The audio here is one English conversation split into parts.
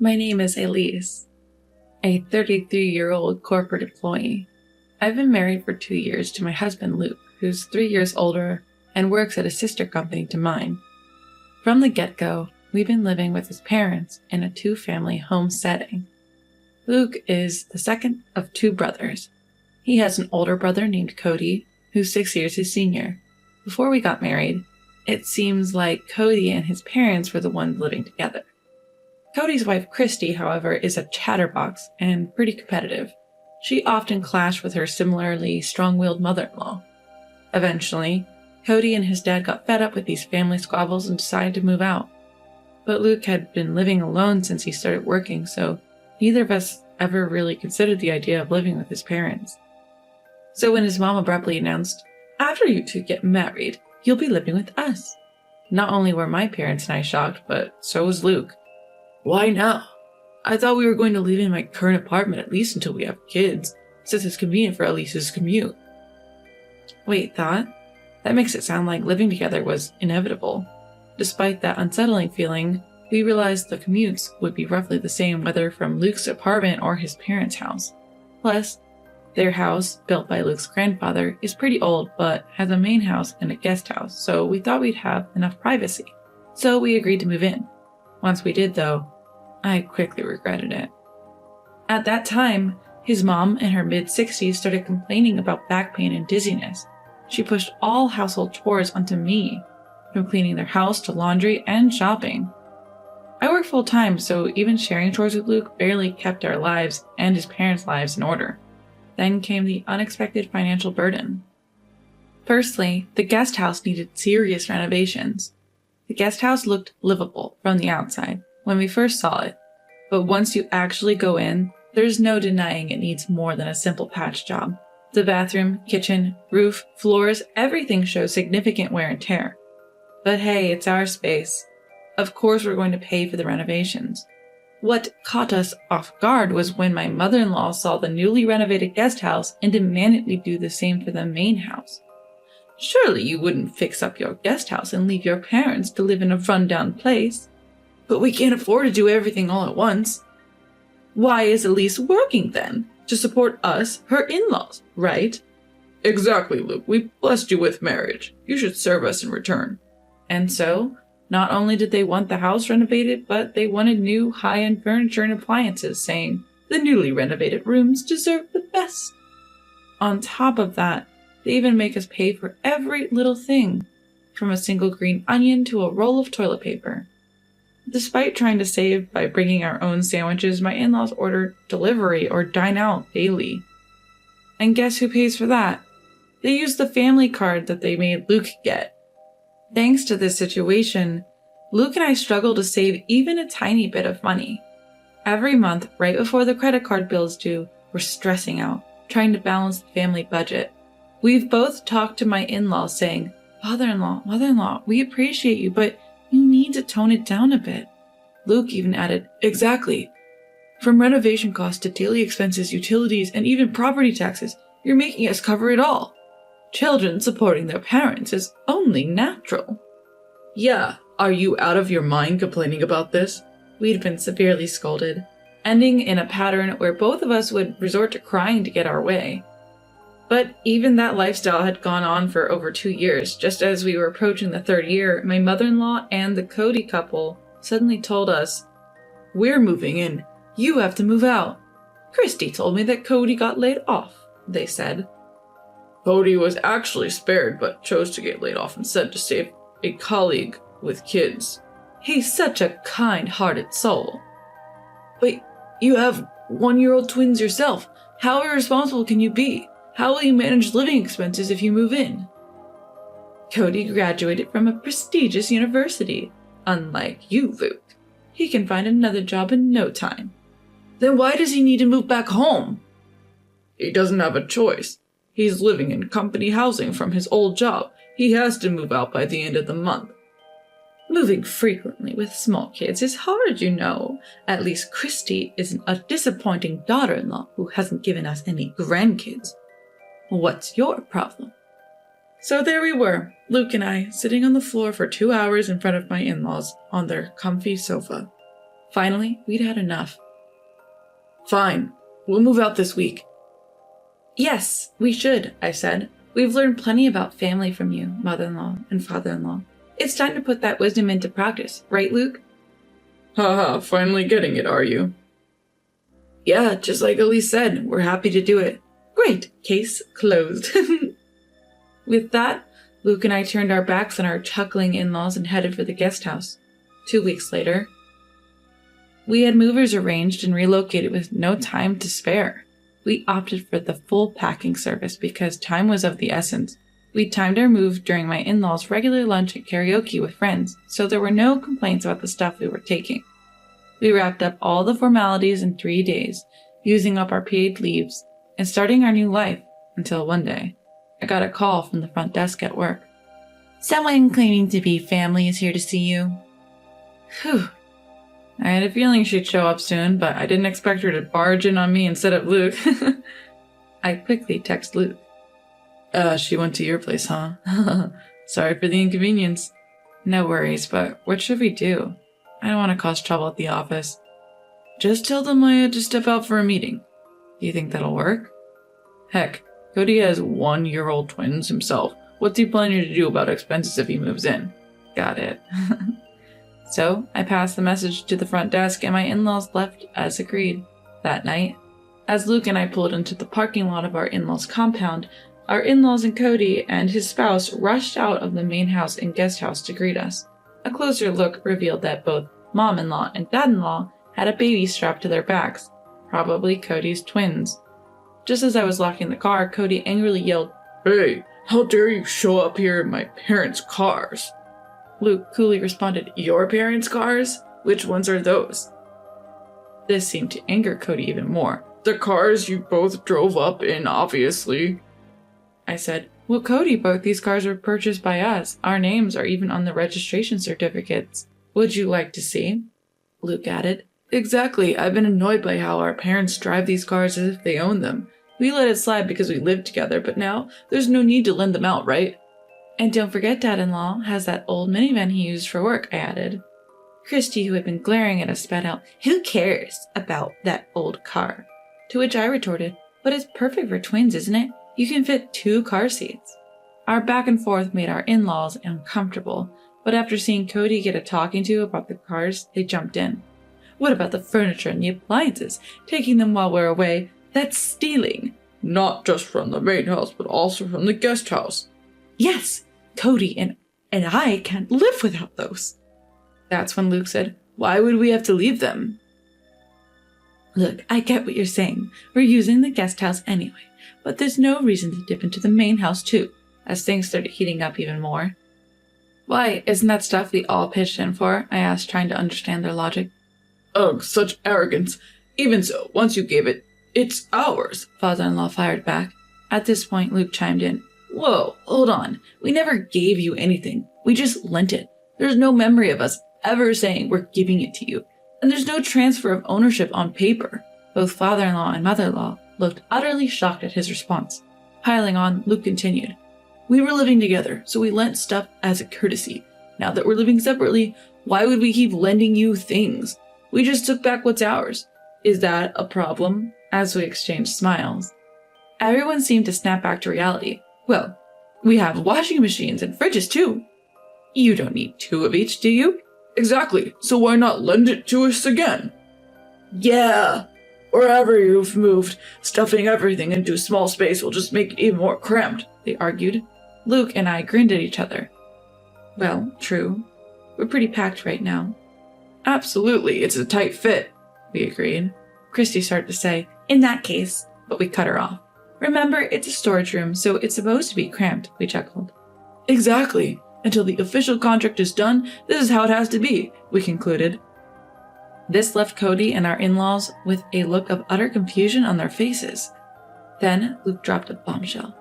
My name is Elise, a 33-year-old corporate employee. I've been married for 2 years to my husband Luke, who's 3 years older and works at a sister company to mine. From the get-go, we've been living with his parents in a 2-family home setting. Luke is the second of 2 brothers. He has an older brother named Cody, who's 6 years his senior. Before we got married, it seems like Cody and his parents were the ones living together. Cody's wife, Christy, however, is a chatterbox and pretty competitive. She often clashed with her similarly strong-willed mother-in-law. Eventually, Cody and his dad got fed up with these family squabbles and decided to move out. But Luke had been living alone since he started working, so neither of us ever really considered the idea of living with his parents. So when his mom abruptly announced, "After you 2 get married, you'll be living with us," not only were my parents and I shocked, but so was Luke. "Why now? I thought we were going to live in my current apartment at least until we have kids, since it's convenient for Elise's commute." Wait, thought? That makes it sound like living together was inevitable. Despite that unsettling feeling, we realized the commutes would be roughly the same whether from Luke's apartment or his parents' house. Plus, their house, built by Luke's grandfather, is pretty old but has a main house and a guest house, so we thought we'd have enough privacy. So we agreed to move in. Once we did, though, I quickly regretted it. At that time, his mom, in her mid-60s, started complaining about back pain and dizziness. She pushed all household chores onto me, from cleaning their house to laundry and shopping. I work full-time, so even sharing chores with Luke barely kept our lives and his parents' lives in order. Then came the unexpected financial burden. Firstly, the guest house needed serious renovations. The guest house looked livable from the outside when we first saw it, but once you actually go in, there's no denying it needs more than a simple patch job. The bathroom, kitchen, roof, floors, everything shows significant wear and tear. But hey, it's our space. Of course we're going to pay for the renovations. What caught us off guard was when my mother-in-law saw the newly renovated guest house and demanded we do the same for the main house. "Surely you wouldn't fix up your guest house and leave your parents to live in a run-down place." "But we can't afford to do everything all at once." "Why is Elise working then? To support us, her in-laws, right?" "Exactly, Luke. We blessed you with marriage. You should serve us in return." And so, not only did they want the house renovated, but they wanted new high-end furniture and appliances, saying, "The newly renovated rooms deserve the best." On top of that, they even make us pay for every little thing, from a single green onion to a roll of toilet paper. Despite trying to save by bringing our own sandwiches, my in-laws order delivery or dine out daily. And guess who pays for that? They use the family card that they made Luke get. Thanks to this situation, Luke and I struggle to save even a tiny bit of money. Every month, right before the credit card bills due, we're stressing out, trying to balance the family budget. We've both talked to my in-laws saying, "Father-in-law, mother-in-law, we appreciate you, but you need to tone it down a bit." Luke even added, "Exactly. From renovation costs to daily expenses, utilities, and even property taxes, you're making us cover it all. Children supporting their parents is only natural." "Yeah, are you out of your mind complaining about this?" We'd been severely scolded, ending in a pattern where both of us would resort to crying to get our way. But even that lifestyle had gone on for over 2 years. Just as we were approaching the 3rd year, my mother-in-law and the Cody couple suddenly told us, "We're moving in. You have to move out." "Christy told me that Cody got laid off," they said. "Cody was actually spared, but chose to get laid off instead to save a colleague with kids. He's such a kind-hearted soul." "But you have 1-year-old twins yourself. How irresponsible can you be? How will you manage living expenses if you move in?" "Cody graduated from a prestigious university. Unlike you, Luke. He can find another job in no time." "Then why does he need to move back home?" "He doesn't have a choice. He's living in company housing from his old job. He has to move out by the end of the month." "Moving frequently with small kids is hard, you know. At least Christy isn't a disappointing daughter-in-law who hasn't given us any grandkids. What's your problem?" So there we were, Luke and I, sitting on the floor for 2 hours in front of my in-laws on their comfy sofa. Finally, we'd had enough. Fine, we'll move out this week. Yes, we should, I said. We've learned plenty about family from you, mother-in-law and father-in-law. It's time to put that wisdom into practice, right, Luke? Haha, finally getting it, are you? Yeah, just like Elise said, we're happy to do it. Great, case closed. With that, Luke and I turned our backs on our chuckling in-laws and headed for the guest house. 2 weeks later, we had movers arranged and relocated with no time to spare. We opted for the full packing service because time was of the essence. We timed our move during my in-laws' regular lunch at karaoke with friends, so there were no complaints about the stuff we were taking. We wrapped up all the formalities in 3 days, using up our paid leaves, and starting our new life, until one day, I got a call from the front desk at work. Someone claiming to be family is here to see you. Whew. I had a feeling she'd show up soon, but I didn't expect her to barge in on me instead of Luke. I quickly texted Luke. She went to your place, huh? Sorry for the inconvenience. No worries, but what should we do? I don't want to cause trouble at the office. Just tell them I had to step out for a meeting. Do you think that'll work? Heck, Cody has 1-year-old twins himself. What's he planning to do about expenses if he moves in? Got it. So, I passed the message to the front desk and my in-laws left as agreed. That night, as Luke and I pulled into the parking lot of our in-laws' compound, our in-laws and Cody and his spouse rushed out of the main house and guest house to greet us. A closer look revealed that both mom-in-law and dad-in-law had a baby strapped to their backs, probably Cody's twins. Just as I was locking the car, Cody angrily yelled, "Hey, how dare you show up here in my parents' cars?" Luke coolly responded, "Your parents' cars? Which ones are those?" This seemed to anger Cody even more. "The cars you both drove up in, obviously." I said, "Well, Cody, both these cars were purchased by us. Our names are even on the registration certificates. Would you like to see?" Luke added, "Exactly. I've been annoyed by how our parents drive these cars as if they own them. We let it slide because we lived together, but now there's no need to lend them out, right?" "And don't forget Dad-in-law has that old minivan he used for work," I added. Christy, who had been glaring at us, spat out, "Who cares about that old car?" To which I retorted, "But it's perfect for twins, isn't it? You can fit 2 car seats." Our back and forth made our in-laws uncomfortable, but after seeing Cody get a talking to about the cars, they jumped in. "What about the furniture and the appliances? Taking them while we're away, that's stealing." "Not just from the main house, but also from the guest house." "Yes, Cody and I can't live without those." That's when Luke said, "Why would we have to leave them?" "Look, I get what you're saying. We're using the guest house anyway, but there's no reason to dip into the main house too," as things started heating up even more. "Why, isn't that stuff we all pitched in for?" I asked, trying to understand their logic. "Ugh, such arrogance. Even so, once you gave it, it's ours," father-in-law fired back. At this point, Luke chimed in. "Whoa, hold on. We never gave you anything. We just lent it. There's no memory of us ever saying we're giving it to you. And there's no transfer of ownership on paper." Both father-in-law and mother-in-law looked utterly shocked at his response. Piling on, Luke continued, "We were living together, so we lent stuff as a courtesy. Now that we're living separately, why would we keep lending you things? We just took back what's ours. Is that a problem?" As we exchanged smiles. Everyone seemed to snap back to reality. "Well, we have washing machines and fridges too." "You don't need 2 of each, do you?" "Exactly, so why not lend it to us again?" "Yeah, wherever you've moved, stuffing everything into a small space will just make it even more cramped," they argued. Luke and I grinned at each other. Well, true. We're pretty packed right now. "Absolutely, it's a tight fit," we agreed. Christy started to say, "In that case," but we cut her off. "Remember, it's a storage room, so it's supposed to be cramped," we chuckled. "Exactly. Until the official contract is done, this is how it has to be," we concluded. This left Cody and our in-laws with a look of utter confusion on their faces. Then Luke dropped a bombshell.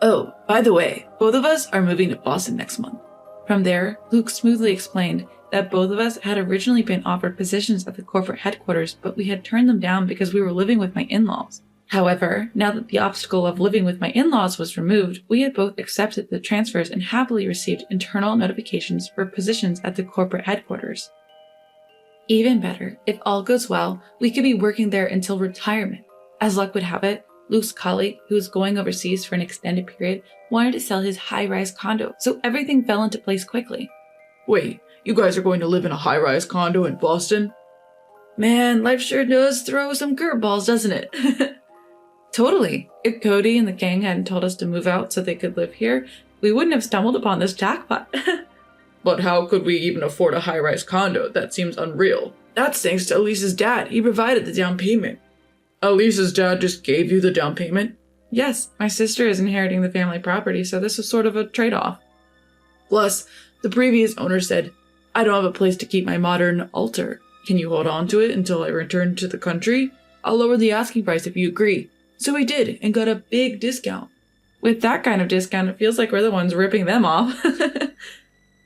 "Oh, by the way, both of us are moving to Boston next month." From there, Luke smoothly explained that both of us had originally been offered positions at the corporate headquarters, but we had turned them down because we were living with my in-laws. However, now that the obstacle of living with my in-laws was removed, we had both accepted the transfers and happily received internal notifications for positions at the corporate headquarters. Even better, if all goes well, we could be working there until retirement. As luck would have it, Luke's colleague, who was going overseas for an extended period, wanted to sell his high-rise condo, so everything fell into place quickly. Wait, you guys are going to live in a high-rise condo in Boston? Man, life sure does throw some curveballs, doesn't it? Totally. If Cody and the gang hadn't told us to move out so they could live here, we wouldn't have stumbled upon this jackpot. But how could we even afford a high-rise condo? That seems unreal. That's thanks to Elise's dad. He provided the down payment. Elise's dad just gave you the down payment? Yes, my sister is inheriting the family property, so this was sort of a trade-off. Plus, the previous owner said, I don't have a place to keep my modern altar. Can you hold on to it until I return to the country? I'll lower the asking price if you agree. So we did, and got a big discount. With that kind of discount, it feels like we're the ones ripping them off.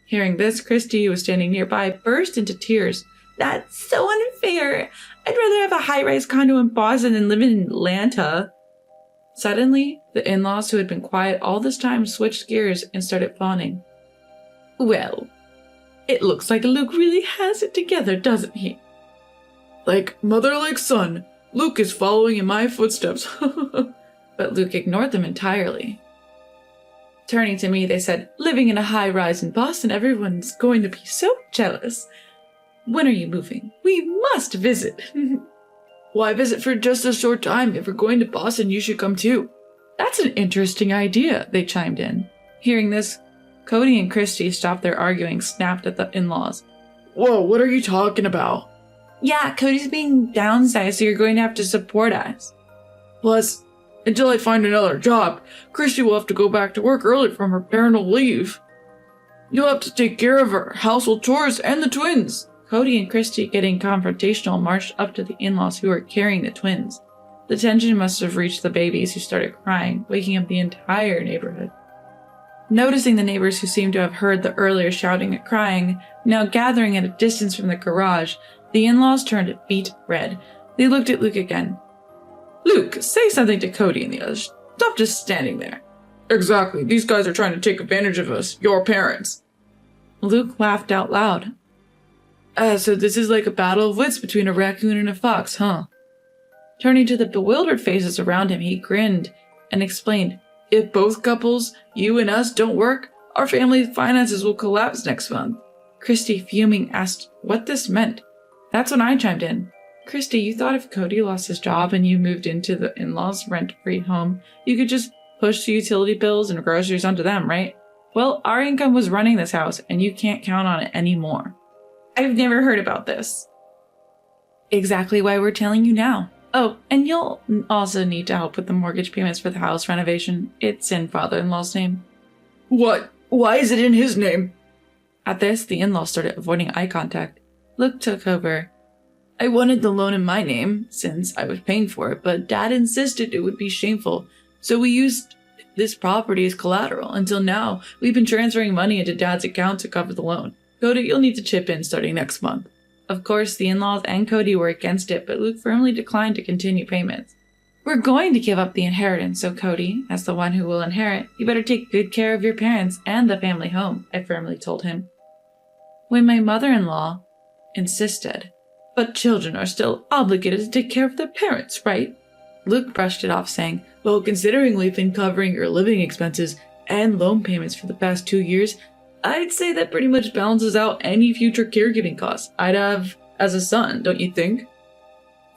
Hearing this, Christy, who was standing nearby, burst into tears. That's so unfair. I'd rather have a high-rise condo in Boston than live in Atlanta. Suddenly, the in-laws who had been quiet all this time switched gears and started fawning. Well, it looks like Luke really has it together, doesn't he? Like mother, like son. Luke is following in my footsteps. But Luke ignored them entirely. Turning to me, they said, living in a high-rise in Boston, everyone's going to be so jealous. When are you moving? We must visit. Why visit for just a short time? If we're going to Boston, you should come too. That's an interesting idea, they chimed in. Hearing this, Cody and Christy stopped their arguing, snapped at the in-laws. Whoa, what are you talking about? Yeah, Cody's being downsized, so you're going to have to support us. Plus, until I find another job, Christy will have to go back to work early from her parental leave. You'll have to take care of her, household chores, and the twins. Cody and Christy, getting confrontational, marched up to the in-laws who were carrying the twins. The tension must have reached the babies, who started crying, waking up the entire neighborhood. Noticing the neighbors who seemed to have heard the earlier shouting and crying, now gathering at a distance from the garage, the in-laws turned beet red. They looked at Luke again. Luke, say something to Cody and the others. Stop just standing there. Exactly. These guys are trying to take advantage of us, your parents. Luke laughed out loud. So this is like a battle of wits between a raccoon and a fox, huh? Turning to the bewildered faces around him, he grinned and explained, if both couples, you and us, don't work, our family finances will collapse next month. Christy, fuming, asked what this meant. That's when I chimed in. Christy, you thought if Cody lost his job and you moved into the in-laws' rent-free home, you could just push the utility bills and groceries onto them, right? Well, our income was running this house, and you can't count on it anymore. I've never heard about this. Exactly why we're telling you now. Oh, and you'll also need to help with the mortgage payments for the house renovation. It's in father-in-law's name. What? Why is it in his name? At this, the in-laws started avoiding eye contact. Luke took over. I wanted the loan in my name, since I was paying for it, but Dad insisted it would be shameful, so we used this property as collateral. Until now, we've been transferring money into Dad's account to cover the loan. Cody, you'll need to chip in starting next month. Of course, the in-laws and Cody were against it, but Luke firmly declined to continue payments. We're going to give up the inheritance, so Cody, as the one who will inherit, you better take good care of your parents and the family home, I firmly told him. When my mother-in-law insisted, but children are still obligated to take care of their parents, right? Luke brushed it off, saying, well, considering we've been covering your living expenses and loan payments for the past 2 years, I'd say that pretty much balances out any future caregiving costs I'd have as a son, don't you think?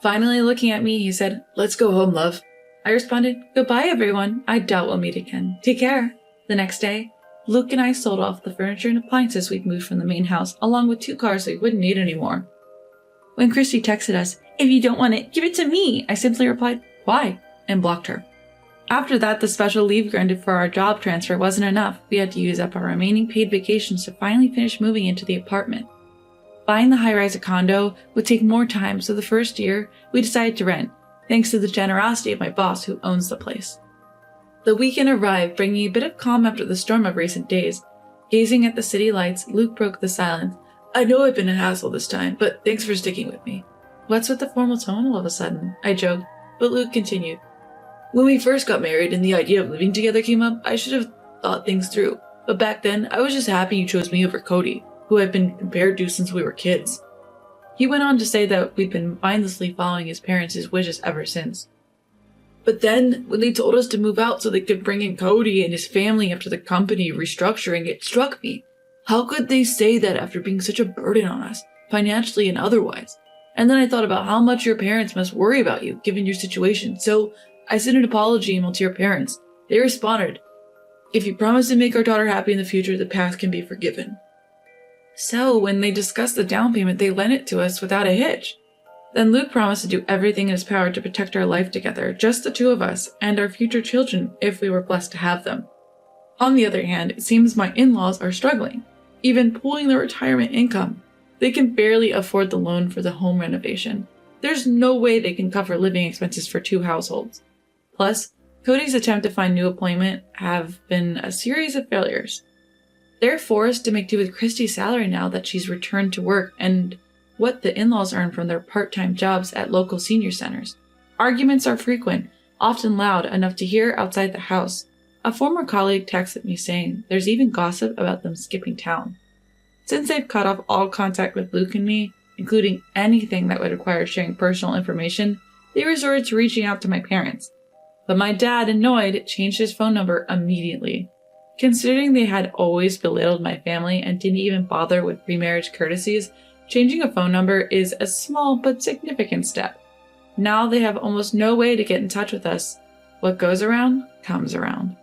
Finally looking at me, he said, let's go home, love. I responded, goodbye, everyone. I doubt we'll meet again. Take care. The next day, Luke and I sold off the furniture and appliances we'd moved from the main house, along with 2 cars we wouldn't need anymore. When Christy texted us, if you don't want it, give it to me, I simply replied, why? And blocked her. After that, the special leave granted for our job transfer wasn't enough. We had to use up our remaining paid vacations to finally finish moving into the apartment. Buying the high-rise condo would take more time, so the first year, we decided to rent, thanks to the generosity of my boss who owns the place. The weekend arrived, bringing a bit of calm after the storm of recent days. Gazing at the city lights, Luke broke the silence. I know I've been a hassle this time, but thanks for sticking with me. What's with the formal tone all of a sudden? I joked, but Luke continued. When we first got married and the idea of living together came up, I should have thought things through. But back then, I was just happy you chose me over Cody, who I've been compared to since we were kids. He went on to say that we'd been mindlessly following his parents' wishes ever since. But then, when they told us to move out so they could bring in Cody and his family after the company restructuring, it struck me. How could they say that after being such a burden on us, financially and otherwise? And then I thought about how much your parents must worry about you, given your situation. So I sent an apology email to your parents. They responded, "If you promise to make our daughter happy in the future, the past can be forgiven." So when they discussed the down payment, they lent it to us without a hitch. Then Luke promised to do everything in his power to protect our life together, just the two of us, and our future children if we were blessed to have them. On the other hand, it seems my in-laws are struggling, even pooling their retirement income. They can barely afford the loan for the home renovation. There's no way they can cover living expenses for two households. Plus, Cody's attempt to find new employment have been a series of failures. They're forced to make do with Christy's salary now that she's returned to work and what the in-laws earn from their part-time jobs at local senior centers. Arguments are frequent, often loud enough to hear outside the house. A former colleague texted me saying there's even gossip about them skipping town. Since they've cut off all contact with Luke and me, including anything that would require sharing personal information, they resorted to reaching out to my parents. But my dad, annoyed, changed his phone number immediately. Considering they had always belittled my family and didn't even bother with pre-marriage courtesies, changing a phone number is a small but significant step. Now they have almost no way to get in touch with us. What goes around, comes around.